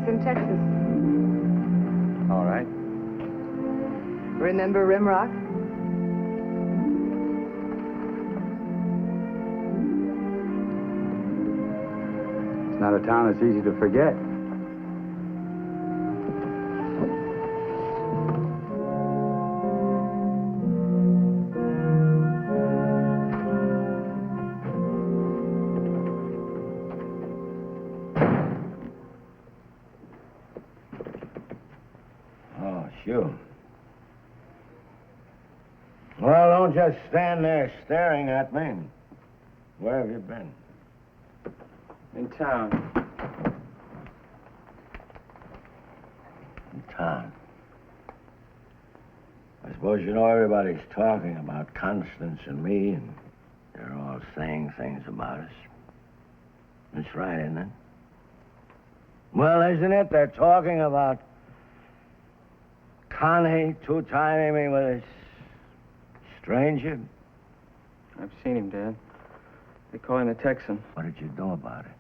in Texas. All right. Remember Rimrock? It's not a town that's easy to forget. Oh, sure. Well, don't just stand there staring at me. Where have you been? In town. In town. I suppose you know everybody's talking about Constance and me, and they're all saying things about us. That's right, isn't it? Well, isn't it? They're talking about Connie two-timing me with this stranger. I've seen him, Dad. They call him a Texan. What did you do about it?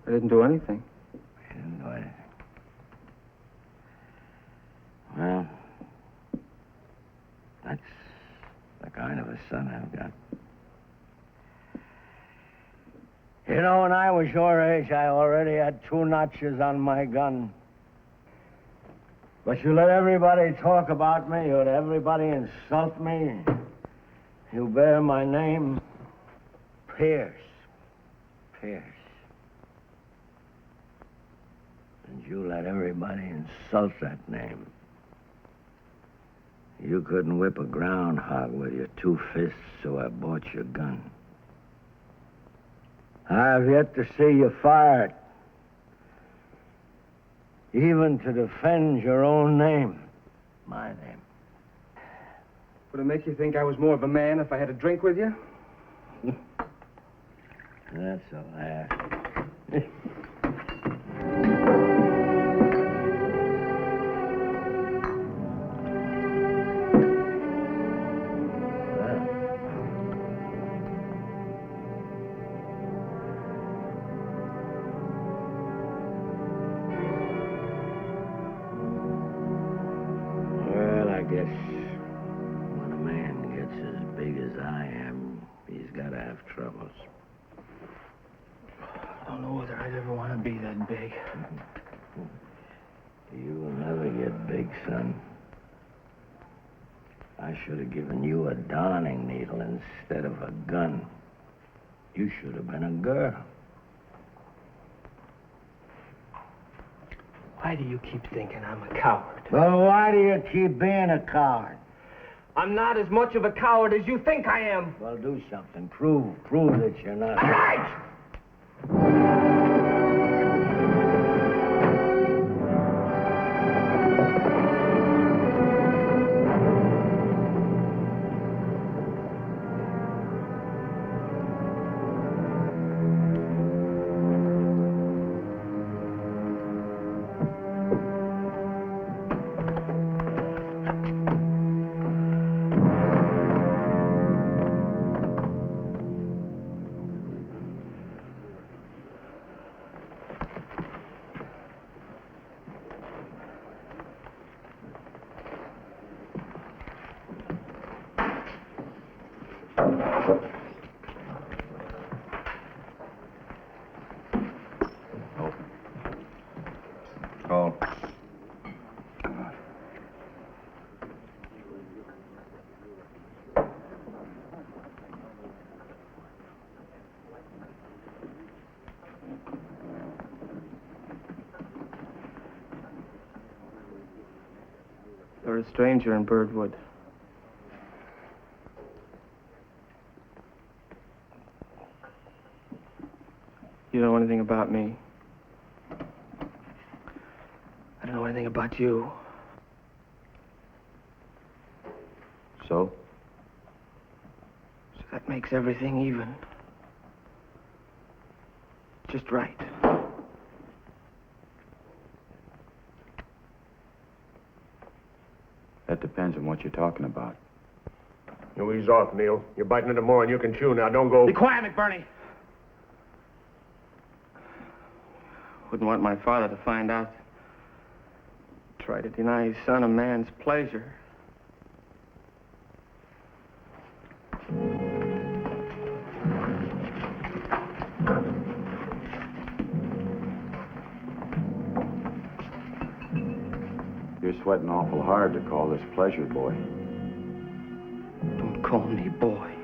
I didn't do anything. You didn't do anything. Well, that's the kind of a son I've got. You know, when I was your age, I already had 2 notches on my gun. But you let everybody talk about me. You let everybody insult me. You bear my name, Pierce. Pierce. And you let everybody insult that name. You couldn't whip a groundhog with your 2 fists, so I bought your gun. I've yet to see you fire it. Even to defend your own name. My name. Would it make you think I was more of a man if I had a drink with you? That's a laugh. Well, I guess when a man gets as big as I am, he's got to have troubles. I don't know whether I'd ever want to be that big. You'll never get big, son. I should have given you a darning needle instead of a gun. You should have been a girl. Why do you keep thinking I'm a coward? Well, why do you keep being a coward? I'm not as much of a coward as you think I am. Well, do something. Prove that you're not. All right! Call. You're a stranger in Birdwood. You don't know anything about me. I don't know anything about you. So? So that makes everything even. Just right. That depends on what you're talking about. You ease off, Neil. You're biting into more than you can chew now. Don't go... Be quiet, McBurney. Wouldn't want my father to find out. try to deny his son a man's pleasure. You're sweating awful hard to call this pleasure, boy. Don't call me boy.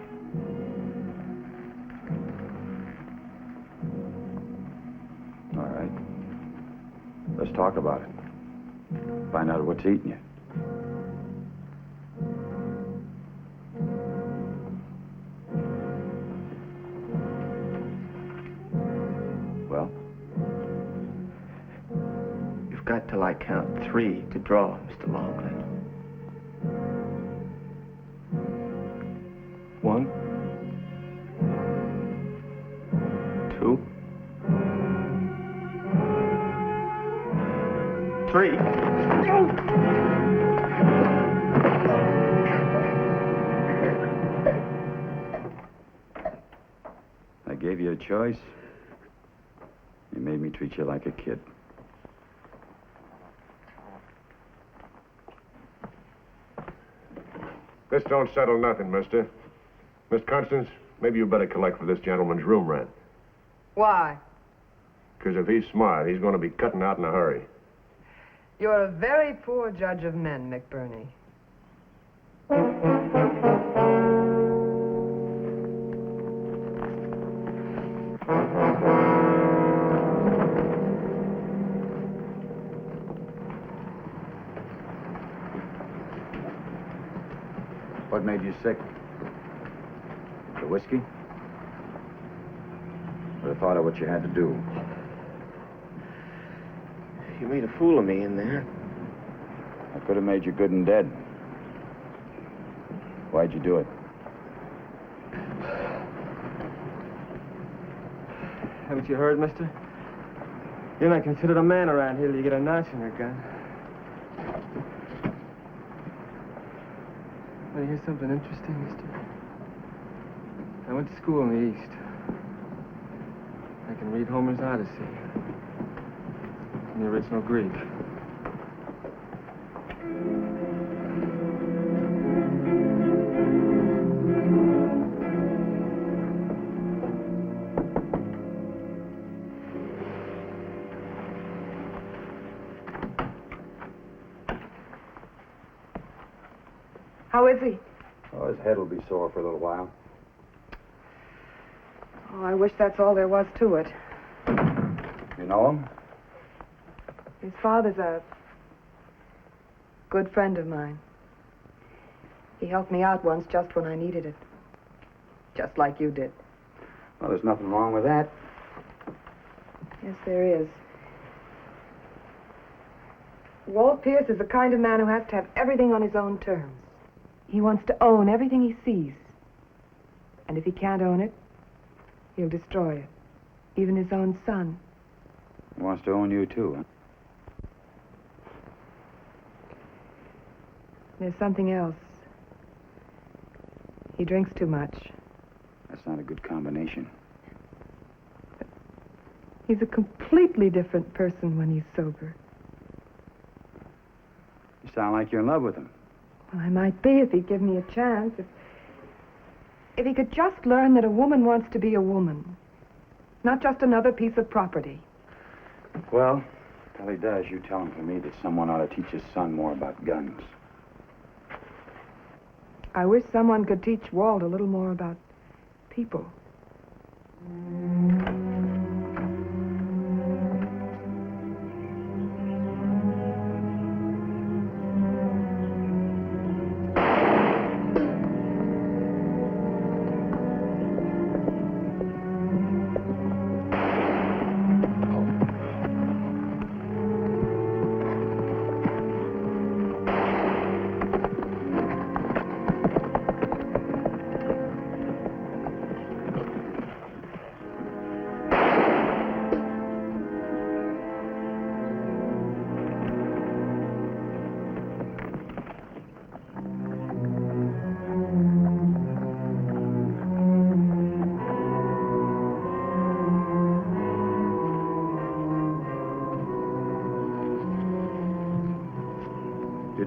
All right. Let's talk about it. Find out what's eating you. Well? You've got till I count 3 to draw, Mr. Longley. 1, 2, 3. I gave you a choice. You made me treat you like a kid. This don't settle nothing, mister. Miss Constance, maybe you better collect for this gentleman's room rent. Why? Because if he's smart, he's going to be cutting out in a hurry. You're a very poor judge of men, McBurney. What made you sick? The whiskey? Or the thought of what you had to do? You made a fool of me in there. I could have made you good and dead. Why'd you do it? Haven't you heard, mister? You're not considered a man around here till you get a notch in your gun. Want to hear something interesting, mister? I went to school in the East. I can read Homer's Odyssey. In the original Greek. How is he? Oh, his head will be sore for a little while. Oh, I wish that's all there was to it. You know him? His father's a good friend of mine. He helped me out once just when I needed it. Just like you did. Well, there's nothing wrong with that. Yes, there is. Walt Pierce is the kind of man who has to have everything on his own terms. He wants to own everything he sees. And if he can't own it, he'll destroy it. Even his own son. He wants to own you, too, huh? There's something else. He drinks too much. That's not a good combination. He's a completely different person when he's sober. You sound like you're in love with him. Well, I might be if he'd give me a chance. If he could just learn that a woman wants to be a woman. Not just another piece of property. Well, till he does, you tell him for me that someone ought to teach his son more about guns. I wish someone could teach Walt a little more about people.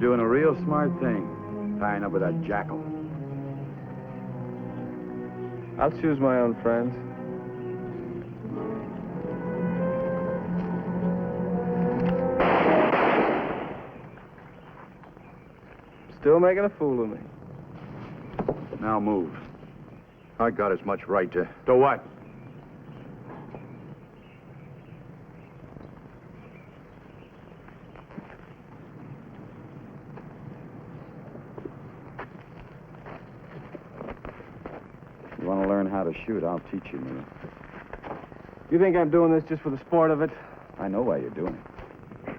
doing a real smart thing, tying up with that jackal. I'll choose my own friends. Still making a fool of me. Now move. I got as much right to... To what? You want to learn how to shoot, I'll teach you, Neil. You think I'm doing this just for the sport of it? I know why you're doing it.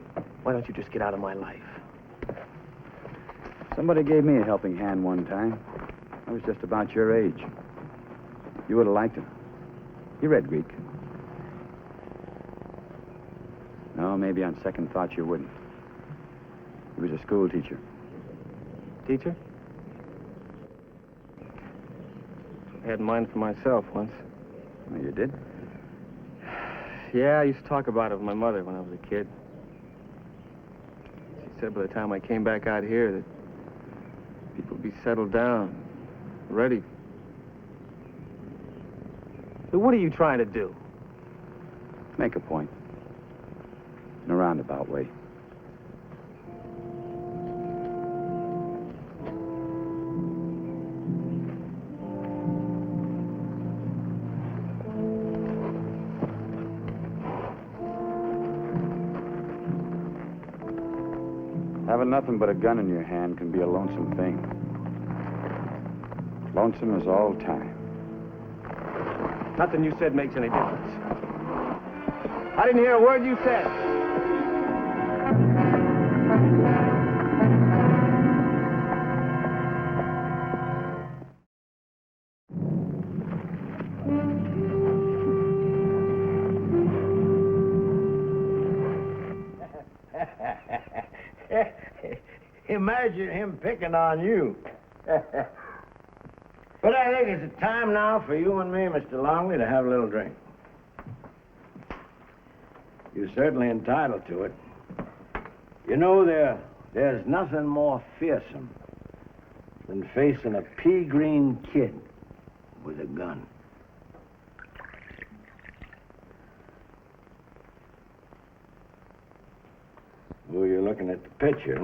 Why don't you just get out of my life? Somebody gave me a helping hand one time. I was just about your age. You would have liked him. He read Greek. No, maybe on second thought you wouldn't. He was a school teacher. Teacher? I had mine for myself once. Oh, you did? Yeah, I used to talk about it with my mother when I was a kid. She said by the time I came back out here that people would be settled down, ready. So what are you trying to do? Make a point. In a roundabout way. Having nothing but a gun in your hand can be a lonesome thing. Lonesome is all time. Nothing you said makes any difference. I didn't hear a word you said. Imagine him picking on you. But I think it's a time now for you and me, Mr. Longley, to have a little drink. You're certainly entitled to it. You know, there's nothing more fearsome than facing a pea-green kid with a gun. Oh, you're looking at the picture,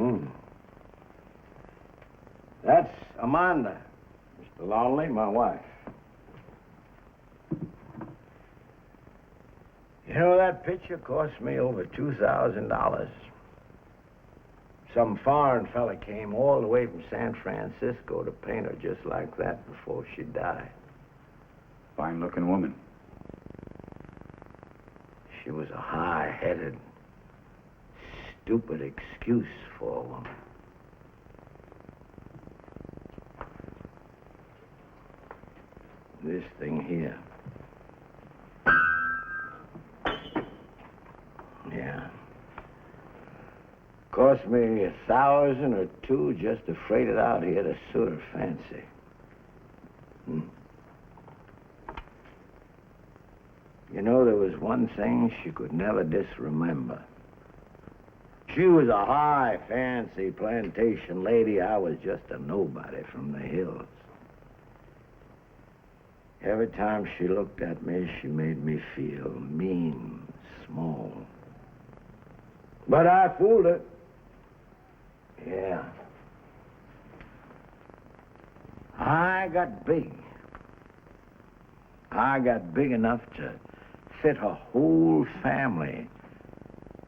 That's Amanda, Mr. Longley, my wife. You know, that picture cost me over $2,000. Some foreign fella came all the way from San Francisco to paint her just like that before she died. Fine-looking woman. She was a high-headed, stupid excuse for a woman. This thing here. Yeah. Cost me $1,000 or $2 just to freight it out here to suit her fancy. You know, there was one thing she could never disremember. She was a high, fancy plantation lady. I was just a nobody from the hills. Every time she looked at me, she made me feel mean, small. But I fooled her. Yeah. I got big. I got big enough to fit her whole family,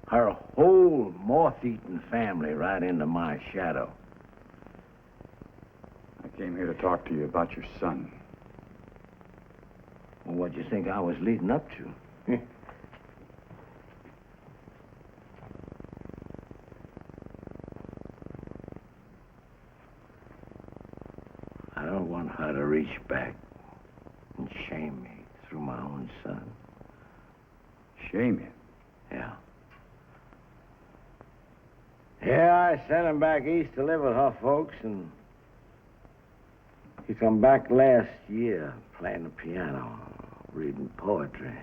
her whole moth-eaten family right into my shadow. I came here to talk to you about your son. Well, what'd you think I was leading up to? I don't want her to reach back and shame me through my own son. Shame you? Yeah. Yeah, I sent him back east to live with her folks, and he come back last year playing the piano, reading poetry,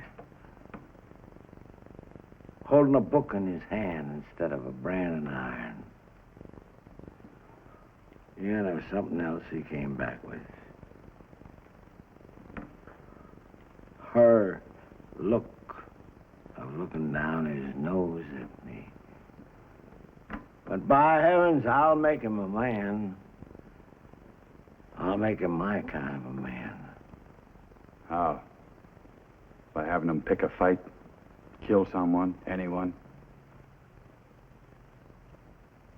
holding a book in his hand instead of a branding iron. Yeah, there was something else he came back with. Her look of looking down his nose at me. But by heavens, I'll make him a man. I'll make him my kind of a man. How? By having him pick a fight? Kill someone? Anyone?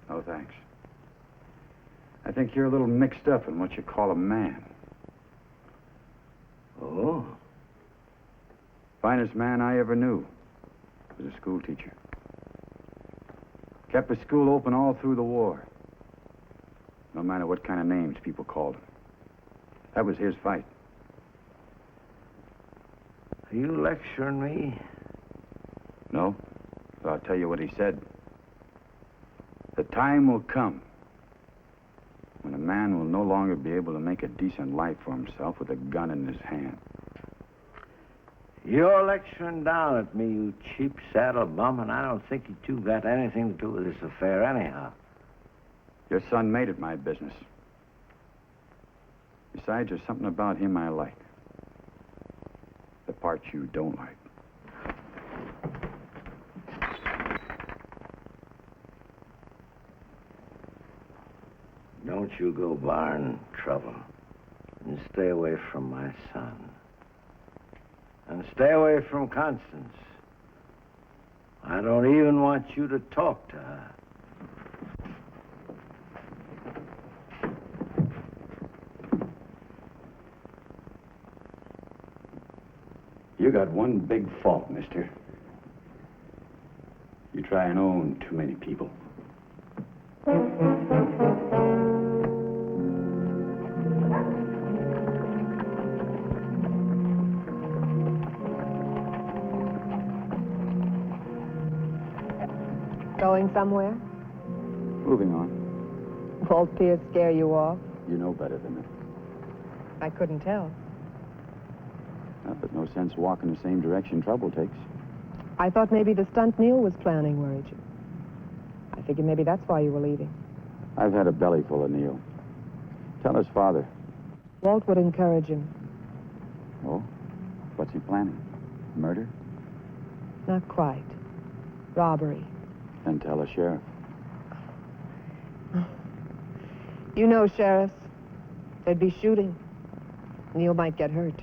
No, thanks. I think you're a little mixed up in what you call a man. Oh? Finest man I ever knew was a school teacher. Kept the school open all through the war. No matter what kind of names people called him. That was his fight. Are you lecturing me? No? So I'll tell you what he said. The time will come when a man will no longer be able to make a decent life for himself with a gun in his hand. You're lecturing down at me, you cheap saddle bum, and I don't think you two got anything to do with this affair anyhow. Your son made it my business. Besides, there's something about him I like. The part you don't like. Don't you go barring trouble. And stay away from my son. And stay away from Constance. I don't even want you to talk to her. You got one big fault, mister. You try and own too many people. Going somewhere? Moving on. Walt Pierce scare you off? You know better than that. I couldn't tell. But no sense walking the same direction trouble takes. I thought maybe the stunt Neil was planning worried you. I figured maybe that's why you were leaving. I've had a belly full of Neil. Tell his father. Walt would encourage him. Oh? What's he planning? Murder? Not quite. Robbery. Then tell the sheriff. You know, sheriffs. There'd be shooting. Neil might get hurt.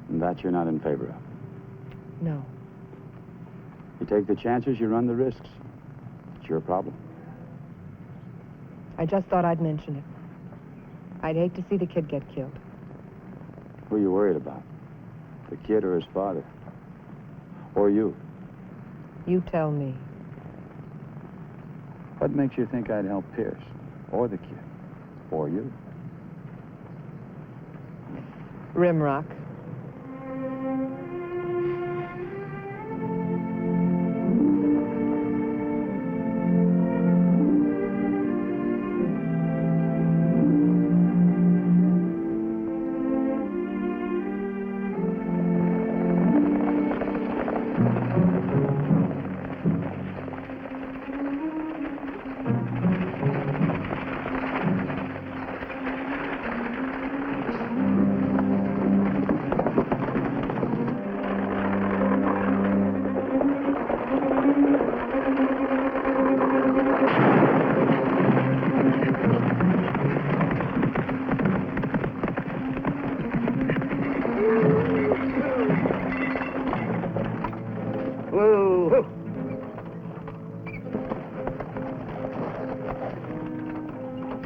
And that you're not in favor of. No. You take the chances, you run the risks. It's your problem. I just thought I'd mention it. I'd hate to see the kid get killed. Who are you worried about? The kid or his father? Or you? You tell me. What makes you think I'd help Pierce? Or the kid? Or you? Rimrock.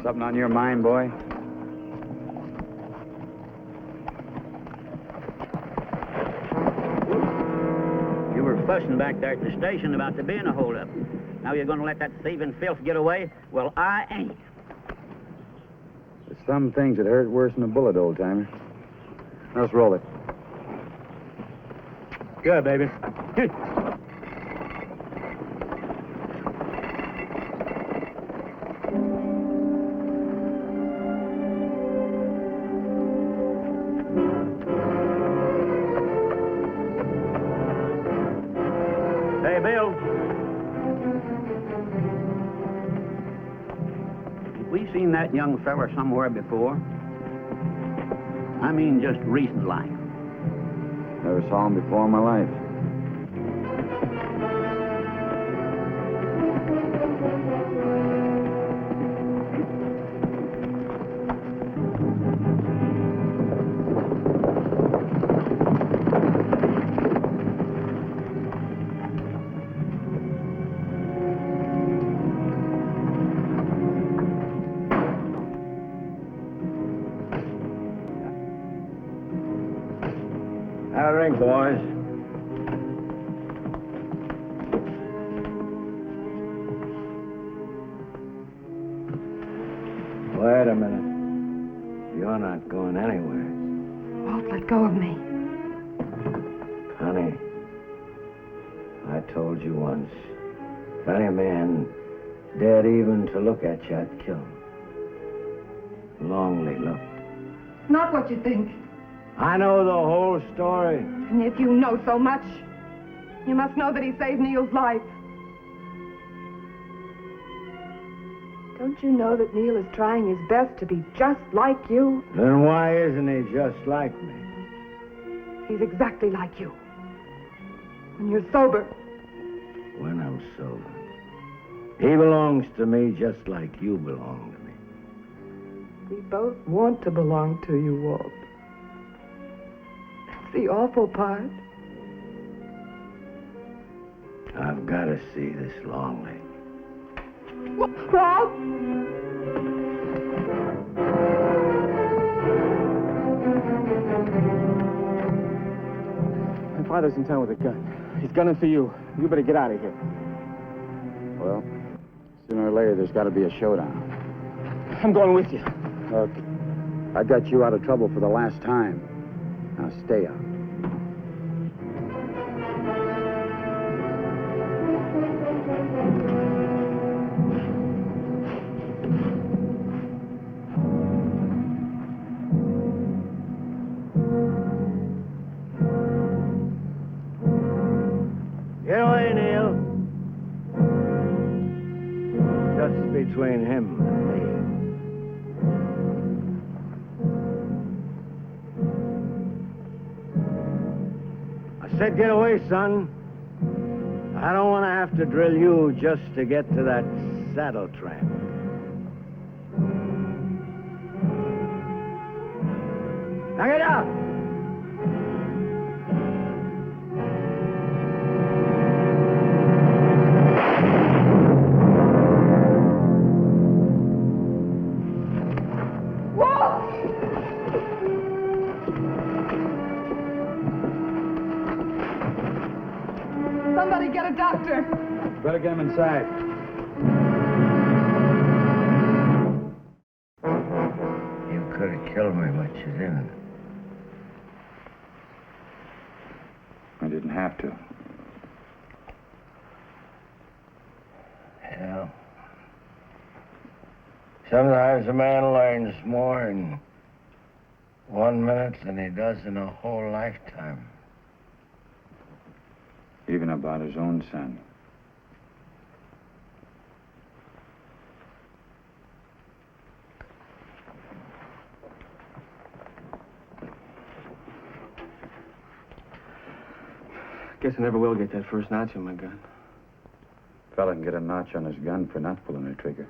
Something on your mind, boy? You were fussing back there at the station about there being a holdup. Now you're going to let that thieving filth get away? Well, I ain't. There's some things that hurt worse than a bullet, old-timer. Let's roll it. Good, baby. Hey, Bill. we seen that young feller somewhere before? I mean, just recent like. Never saw him before in my life. Have a drink, boys. Wait a minute. You're not going anywhere. Walt, let go of me. Honey, I told you once, if any man dared even to look at you, I'd kill him. Longley looked. Not what you think. I know the whole story. And if you know so much, you must know that he saved Neil's life. Don't you know that Neil is trying his best to be just like you? Then why isn't he just like me? He's exactly like you. When you're sober. When I'm sober. He belongs to me just like you belong to me. We both want to belong to you, Walt. That's the awful part. I've got to see this Longley. Walt! My father's in town with a gun. He's gunning for you. You better get out of here. Well, sooner or later, there's got to be a showdown. I'm going with you. Look, I got you out of trouble for the last time. Now stay out. Get away, Neil. Just between him and me. I said get away, son. I don't want to have to drill you just to get to that saddle tramp. Now get out! Somebody get a doctor. Better get him inside. You could have killed me, but you didn't. I didn't have to. Yeah. Sometimes a man learns more in 1 minute than he does in a whole lifetime. Even about his own son. Guess I never will get that first notch on my gun. Fella can get a notch on his gun for not pulling the trigger.